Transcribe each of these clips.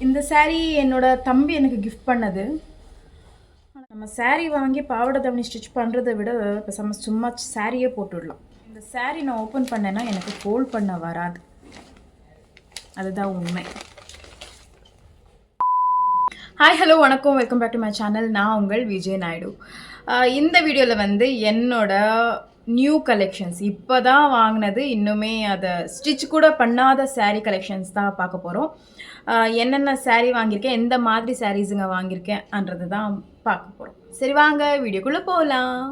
இந்த saree என்னோட தம்பி எனக்கு கிஃப்ட் பண்ணது. நம்ம saree வாங்கி பாவாடை தாவணி ஸ்டிச் பண்ணுறதை விட பேசாம சும்மா சாரியே போட்டுடலாம். இந்த saree நான் ஓப்பன் பண்ணேன்னா எனக்கு ஃபோல்ட் பண்ண வராது. அதுதான் உண்மை. ஹாய் ஹலோ வணக்கம், welcome back to my channel. நான் உங்கள் விஜய் நாயுடு. இந்த வீடியோவில் வந்து என்னோட நியூ கலெக்ஷன்ஸ் இப்போ தான் வாங்கினது, இன்னுமே அதை ஸ்டிச் கூட பண்ணாத saree கலெக்ஷன்ஸ் தான் பார்க்க போகிறோம். என்னென்ன saree வாங்கியிருக்கேன், எந்த மாதிரி சாரீஸுங்க வாங்கியிருக்கேன்ன்றது தான் பார்க்க போகிறோம். சரி வாங்க வீடியோக்குள்ளே போகலாம்.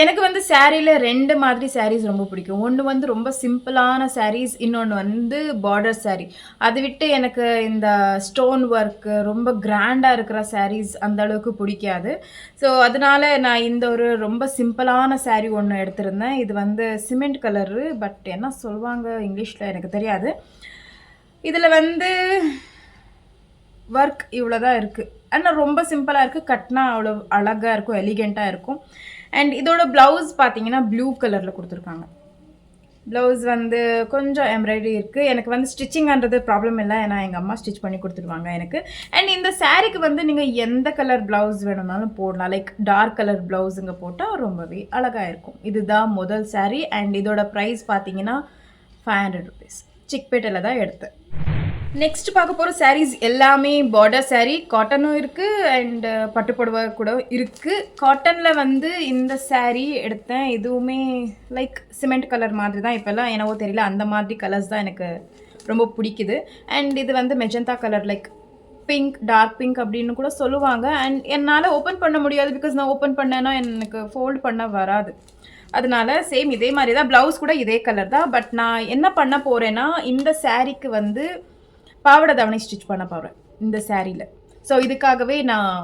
எனக்கு வந்து சாரியில் ரெண்டு மாதிரி சாரீஸ் ரொம்ப பிடிக்கும். ஒன்று வந்து ரொம்ப சிம்பிளான சாரீஸ், இன்னொன்று வந்து பார்டர் சாரீ. அதை விட்டு எனக்கு இந்த ஸ்டோன் ஒர்க்கு ரொம்ப கிராண்டாக இருக்கிற சாரீஸ் அந்த அளவுக்கு பிடிக்காது. ஸோ அதனால நான் இந்த ஒரு ரொம்ப சிம்பிளான சாரீ ஒன்று எடுத்திருந்தேன். இது வந்து சிமெண்ட் கலரு, பட் என்ன சொல்லுவாங்க இங்கிலீஷில் எனக்கு தெரியாது. இதில் வந்து ஒர்க் இவ்வளோ தான் இருக்குது. ஆனால் ரொம்ப சிம்பிளாக இருக்குது. கட்டினா அவ்வளோ அழகாக இருக்கும், எலிகெண்ட்டாக இருக்கும். அண்ட் இதோட ப்ளவுஸ் பார்த்தீங்கன்னா ப்ளூ கலரில் கொடுத்துருக்காங்க. ப்ளவுஸ் வந்து கொஞ்சம் எம்ப்ராய்டரி இருக்குது. எனக்கு வந்து ஸ்டிச்சிங்ன்றது ப்ராப்ளம் இல்லை, ஏன்னா எங்கள் அம்மா ஸ்டிச் பண்ணி கொடுத்துருவாங்க எனக்கு. அண்ட் இந்த சாரீக்கு வந்து நீங்கள் எந்த கலர் ப்ளவுஸ் வேணும்னாலும் போடலாம். லைக் டார்க் கலர் ப்ளவுஸுங்க போட்டால் ரொம்பவே அழகாக இருக்கும். இதுதான் முதல் சாரீ. அண்ட் இதோட ப்ரைஸ் பார்த்தீங்கன்னா 500 rupees. சிக்பேட்டையில் தான் எடுத்தேன். நெக்ஸ்ட் பார்க்க போகிற சாரீஸ் எல்லாமே பார்டர் சாரீ. காட்டனும் இருக்குது அண்ட் பட்டுப்புடவை கூட இருக்குது. காட்டனில் வந்து இந்த சாரீ எடுத்தேன். இதுவுமே லைக் சிமெண்ட் கலர் மாதிரி தான். இப்போல்லாம் என்னவோ தெரியல, அந்த மாதிரி கலர்ஸ் தான் எனக்கு ரொம்ப பிடிக்குது. அண்ட் இது வந்து magenta colour, like pink, dark pink அப்படின்னு கூட சொல்லுவாங்க. அண்ட் என்னால் ஓப்பன் பண்ண முடியாது, பிகாஸ் நான் ஓப்பன் பண்ணேன்னா எனக்கு ஃபோல்ட் பண்ண வராது. அதனால சேம் இதே மாதிரி தான். ப்ளவுஸ் கூட இதே கலர் தான். பட் நான் என்ன பண்ண போகிறேன்னா, இந்த சாரீக்கு வந்து பாவாடை தாவணி ஸ்டிச் பண்ண போகிறேன் இந்த சாரியில். ஸோ இதுக்காகவே நான்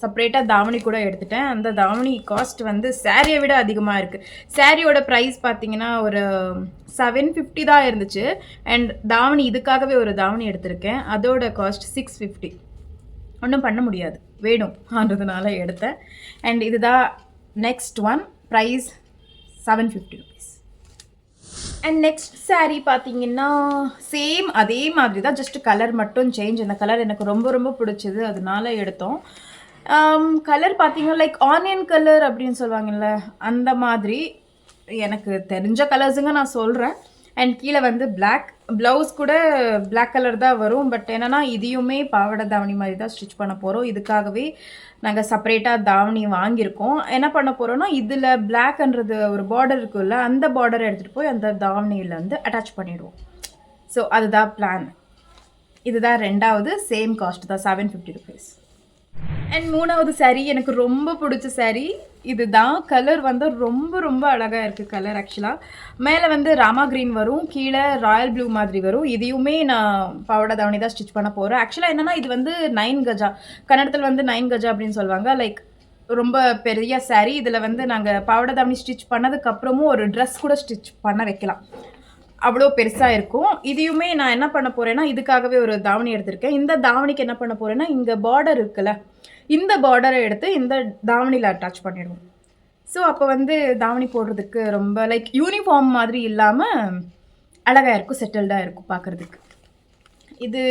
செப்ரேட்டாக தாவணி கூட எடுத்துட்டேன். அந்த தாவணி காஸ்ட் வந்து சாரியை விட அதிகமாக இருக்குது. சாரியோட ப்ரைஸ் பார்த்தீங்கன்னா ஒரு 750 தான் இருந்துச்சு. அண்ட் தாவணி, இதுக்காகவே ஒரு தாவணி எடுத்திருக்கேன், அதோட காஸ்ட் 650. ஒன்றும் பண்ண முடியாது, வேணும்ன்றதுனால எடுத்தேன். அண்ட் இதுதான் next one. Price 750 rupees. And next sari பார்த்தீங்கன்னா சேம் அதே மாதிரி தான், ஜஸ்ட் கலர் மட்டும் சேஞ்ச். அந்த கலர் எனக்கு ரொம்ப ரொம்ப பிடிச்சது, அதனால எடுத்தோம். கலர் பார்த்தீங்கன்னா லைக் ஆனியன் கலர் அப்படின்னு சொல்லுவாங்கல்ல, அந்த மாதிரி எனக்கு தெரிஞ்ச கலர்ஸுங்க நான் சொல்கிறேன். அண்ட் கீழே வந்து பிளாக், ப்ளவுஸ் கூட பிளாக் கலர் தான் வரும். பட் என்னென்னா இதையுமே பாவாடை தாவணி மாதிரி தான் ஸ்டிச் பண்ண போகிறோம். இதுக்காகவே நாங்கள் செப்பரேட்டாக தாவணி வாங்கியிருக்கோம். என்ன பண்ண போகிறோன்னா, இதில் பிளாக்ன்றது ஒரு பார்டர் இருக்குல்ல, அந்த பார்டரை எடுத்துகிட்டு போய் அந்த தாவணியில் வந்து அட்டாச் பண்ணிவிடுவோம். ஸோ அதுதான் பிளான். இதுதான் ரெண்டாவது, சேம் காஸ்ட் தான் 750 rupees. அண்ட் மூணாவது சாரீ எனக்கு ரொம்ப பிடிச்ச சாரீ இதுதான். கலர் வந்து ரொம்ப ரொம்ப அழகாக இருக்குது கலர். ஆக்சுவலாக மேலே வந்து ராமா க்ரீன் வரும், கீழே ராயல் ப்ளூ மாதிரி வரும். இதையுமே நான் பாவாடை தாவணி தான் ஸ்டிச் பண்ண போகிறேன். ஆக்சுவலாக என்னென்னா இது வந்து 9 கஜா, கன்னடத்தில் வந்து 9 கஜா அப்படின்னு சொல்லுவாங்க. லைக் ரொம்ப பெரிய சாரீ. இதில் வந்து நாங்கள் பாவாடை தாவணி ஸ்டிச் பண்ணதுக்கப்புறமும் ஒரு ட்ரெஸ் கூட ஸ்டிச் பண்ண வைக்கலாம், அவ்வளோ பெருசாக இருக்கும். இதையுமே நான் என்ன பண்ண போகிறேன்னா, இதுக்காகவே ஒரு தாவணி எடுத்திருக்கேன். இந்த தாவணிக்கு என்ன பண்ண போகிறேன்னா, இங்கே பார்டர் இருக்குல்ல, இந்த பார்டரை எடுத்து இந்த தாவணியில் அட்டாச் பண்ணிடுவோம். ஸோ அப்போ வந்து தாவணி போடுறதுக்கு ரொம்ப லைக் யூனிஃபார்ம் மாதிரி இல்லாமல் அழகாக இருக்கும், செட்டில்டாக இருக்கும் பார்க்குறதுக்கு. இது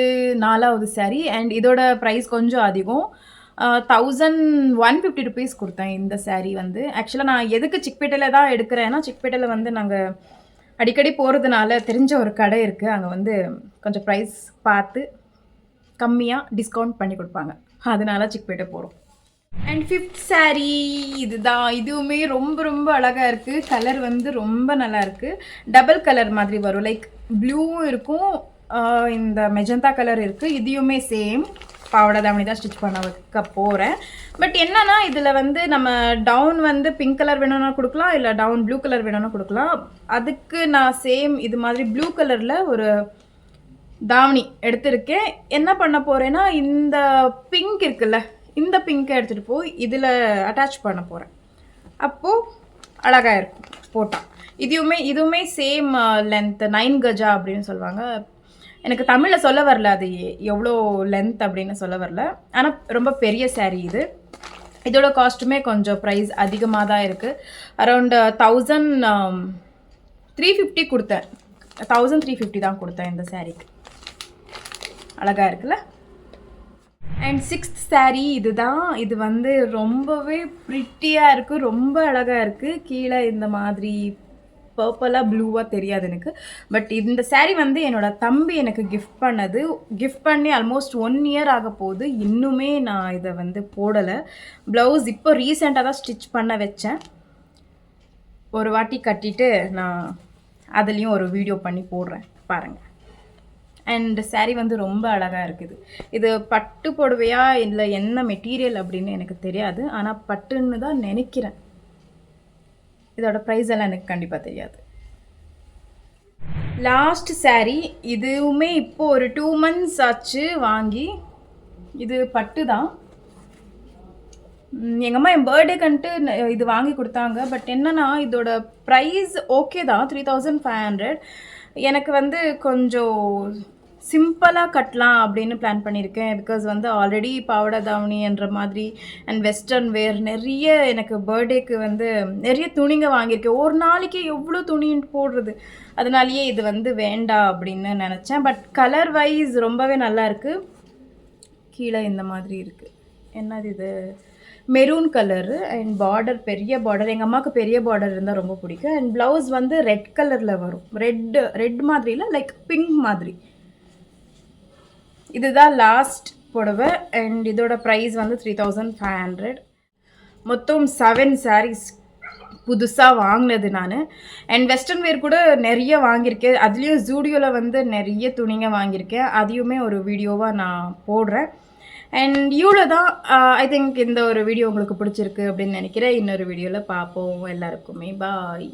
நாலாவது சாரீ. அண்ட் இதோட ப்ரைஸ் கொஞ்சம் அதிகம், 1150 rupees கொடுத்தேன் இந்த சாரீ வந்து. ஆக்சுவலாக நான் எதுக்கு சிக்பேட்டையில் தான் எடுக்கிறேன்னா, சிக்பேட்டையில் வந்து நாங்கள் அடிக்கடி போகிறதுனால தெரிஞ்ச ஒரு கடை இருக்குது, அங்கே வந்து கொஞ்சம் ப்ரைஸ் பார்த்து கம்மியாக டிஸ்கவுண்ட் பண்ணி கொடுப்பாங்க, அதனால சிக்பேட்டை போகிறோம். அண்ட் ஃபிஃப்த் சாரீ இதுதான். இதுவுமே ரொம்ப ரொம்ப அழகாக இருக்குது. கலர் வந்து ரொம்ப நல்லா இருக்குது. டபுள் கலர் மாதிரி வரும், லைக் ப்ளூவும் இருக்கும், இந்த மெஜந்தா கலர் இருக்குது. இதையுமே சேம் பாவாடை தாவணி தான் ஸ்டிச் பண்ண வைக்க போகிறேன். பட் என்னன்னா, இதில் வந்து நம்ம டவுன் வந்து பிங்க் கலர் வேணும்னா கொடுக்கலாம், இல்லை டவுன் ப்ளூ கலர் வேணும்னா கொடுக்கலாம். அதுக்கு நான் சேம் இது மாதிரி ப்ளூ கலரில் ஒரு தாவணி எடுத்திருக்கேன். என்ன பண்ண போகிறேன்னா, இந்த பிங்க் இருக்குல்ல, இந்த பிங்கை எடுத்துகிட்டு போய் இதில் அட்டாச் பண்ண போகிறேன். அப்போது அழகாக இருக்கும் போட்டால். இதுவுமே சேம் லென்த் 9 கஜா அப்படின்னு சொல்லுவாங்க. எனக்கு தமிழில் சொல்ல வரல, அது எவ்வளோ லென்த் அப்படின்னு சொல்ல வரல. ஆனால் ரொம்ப பெரிய சாரீ இது. இதோட காஸ்ட்டுமே கொஞ்சம் ப்ரைஸ் அதிகமாக தான் இருக்குது. அரௌண்ட் 350 கொடுத்தேன். 1350 தான் கொடுத்தேன் இந்த சாரீக்கு. அழகாக இருக்குல்ல. அண்ட் 6th saree இதுதான். இது வந்து ரொம்பவே ப்ரிட்டியாக இருக்குது, ரொம்ப அழகாக இருக்குது. கீழே இந்த மாதிரி பர்பிளாக ப்ளூவாக தெரியாது எனக்கு. பட் இந்த saree வந்து என்னோடய தம்பி எனக்கு கிஃப்ட் பண்ணி ஆல்மோஸ்ட் 1 year ஆக போகுது. இன்னுமே நான் இதை வந்து போடலை. ப்ளவுஸ் இப்போ ரீசெண்டாக தான் ஸ்டிச் பண்ண வச்சேன். ஒரு வாட்டி கட்டிட்டு நான் அதுலேயும் ஒரு வீடியோ பண்ணி போடுறேன், பாருங்கள். அண்ட் saree வந்து ரொம்ப அழகாக இருக்குது. இது பட்டு புடவையா இல்லை என்ன மெட்டீரியல் அப்படின்னு எனக்கு தெரியாது. ஆனால் பட்டுன்னு தான் நினைக்கிறேன். இதோட ப்ரைஸ் எல்லாம் எனக்கு கண்டிப்பாக தெரியாது. லாஸ்ட் saree இதுவுமே இப்போ ஒரு 2 months ஆச்சு வாங்கி. இது பட்டு தான். எங்கள் அம்மா என் பர்த்டேக்குன்ட்டு இது வாங்கி கொடுத்தாங்க. பட் என்னன்னா இதோட ப்ரைஸ் ஓகே தான், 3500. எனக்கு வந்து கொஞ்சம் சிம்பிளாக கட்டலாம் அப்படின்னு பிளான் பண்ணியிருக்கேன். பிகாஸ் வந்து ஆல்ரெடி பாவாடை தாவணின்ற மாதிரி அண்ட் வெஸ்டர்ன் வேர் நிறைய எனக்கு பர்த்டேக்கு வந்து நிறைய துணிங்க வாங்கியிருக்கேன். ஒரு நாளைக்கு எவ்வளோ துணின்னு போடுறது. அதனாலேயே இது வந்து வேண்டாம் அப்படின்னு நினச்சேன். பட் கலர் வைஸ் ரொம்பவே நல்லா இருக்குது. கீழே இந்த மாதிரி இருக்குது. என்னது இது? மெரூன் கலரு அண்ட் பார்டர், பெரிய பார்டர். எங்கள் அம்மாவுக்கு பெரிய பார்டர் இருந்தால் ரொம்ப பிடிக்கும். அண்ட் ப்ளவுஸ் வந்து ரெட் கலரில் வரும். ரெட் மாதிரி இல்லை, லைக் பிங்க் மாதிரி. இதுதான் லாஸ்ட் புடவை. அண்ட் இதோட ப்ரைஸ் வந்து 3500. மொத்தம் 7 sarees புதுசாக வாங்கினது நான். அண்ட் வெஸ்டர்ன் வேர் கூட நிறைய வாங்கியிருக்கேன். அதுலேயும் ஜூடியோவில் வந்து நிறைய துணிங்க வாங்கியிருக்கேன். அதையுமே ஒரு வீடியோவாக நான் போடுறேன். அண்ட் இவ்வளோ தான். ஐ திங்க் இந்த ஒரு வீடியோ உங்களுக்கு பிடிச்சிருக்கு அப்படின்னு நினைக்கிறேன். இன்னொரு வீடியோவில் பார்ப்போம். எல்லாருக்குமே பாய்.